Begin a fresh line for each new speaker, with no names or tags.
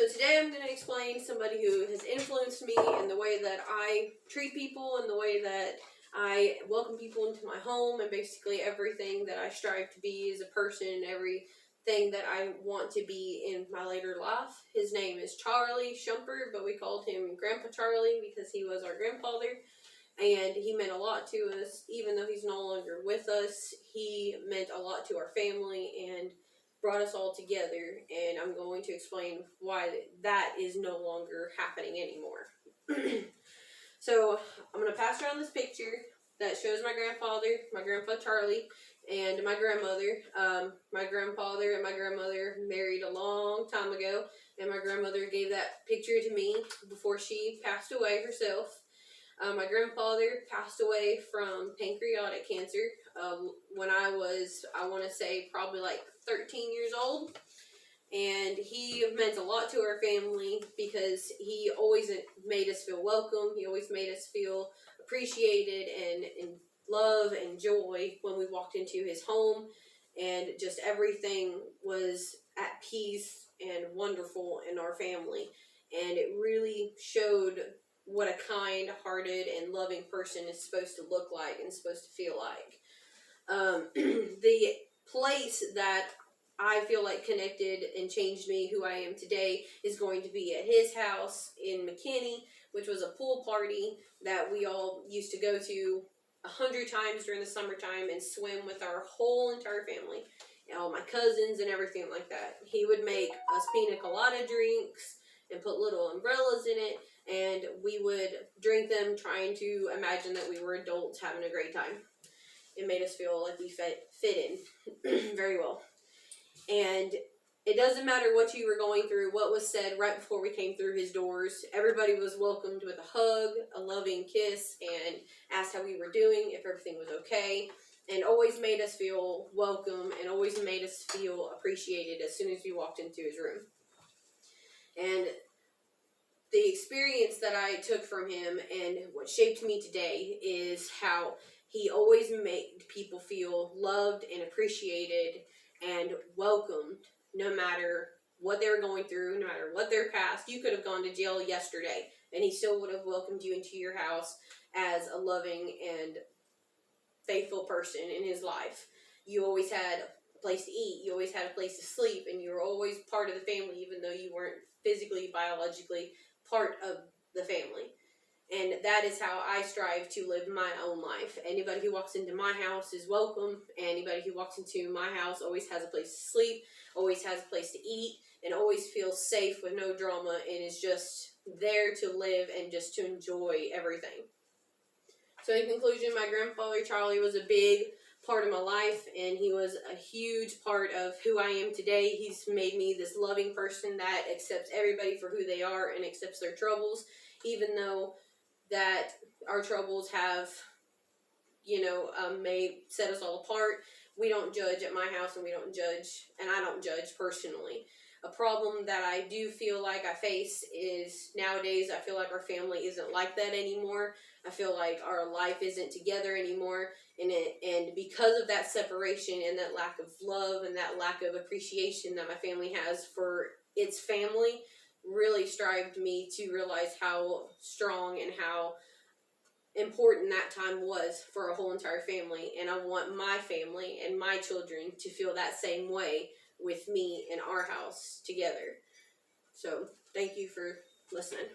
So today I'm going to explain somebody who has influenced me in the way that I treat people and the way that I welcome people into my home, and basically everything that I strive to be as a person, everything that I want to be in my later life. His name is Charlie Shumpert, but we called him Grandpa Charlie because he was our grandfather, and he meant a lot to us. Even though he's no longer with us, he meant a lot to our family and brought us all together, and I'm going to explain why that is no longer happening anymore. So I'm going to pass around this picture that shows my grandfather, my grandpa Charlie, and my grandmother. My grandfather and my grandmother married a long time ago, and my grandmother gave that picture to me before she passed away herself. My grandfather passed away from pancreatic cancer when I was, I want to say, probably like 13 years old. And he meant a lot to our family because he always made us feel welcome. He always made us feel appreciated and love and joy when we walked into his home. And just everything was at peace and wonderful in our family. And it really showed what a kind-hearted and loving person is supposed to look like and supposed to feel like. The place that I feel like connected and changed me who I am today is going to be at his house in McKinney, which was a pool party that we all used to go to 100 times during the summertime and swim with our whole entire family, all my cousins and everything like that. He would make us pina colada drinks and put little umbrellas in it, and we would drink them trying to imagine that we were adults having a great time. It made us feel like we fit in very well. And it doesn't matter what you were going through, what was said right before we came through his doors. Everybody was welcomed with a hug, a loving kiss, and asked how we were doing, if everything was okay, and always made us feel welcome and always made us feel appreciated as soon as we walked into his room. And the experience that I took from him and what shaped me today is how he always made people feel loved and appreciated and welcomed, no matter what they were going through, no matter what their past. You could have gone to jail yesterday, and he still would have welcomed you into your house as a loving and faithful person in his life. You always had a place to eat, you always had a place to sleep, and you were always part of the family, even though you weren't physically, biologically part of the family. And that is how I strive to live my own life. Anybody who walks into my house is welcome. Anybody who walks into my house always has a place to sleep, always has a place to eat, and always feels safe with no drama, and is just there to live and just to enjoy everything. So in conclusion, my grandfather Charlie was a big part of my life, and he was a huge part of who I am today. He's made me this loving person that accepts everybody for who they are and accepts their troubles, even though that our troubles have, may set us all apart. We don't judge at my house, and I don't judge personally. A problem that I do feel like I face is nowadays I feel like our family isn't like that anymore. I feel like our life isn't together anymore, and because of that separation and that lack of love and that lack of appreciation that my family has for its family, really strived me to realize how strong and how important that time was for a whole entire family. And I want my family and my children to feel that same way with me in our house together. So thank you for listening.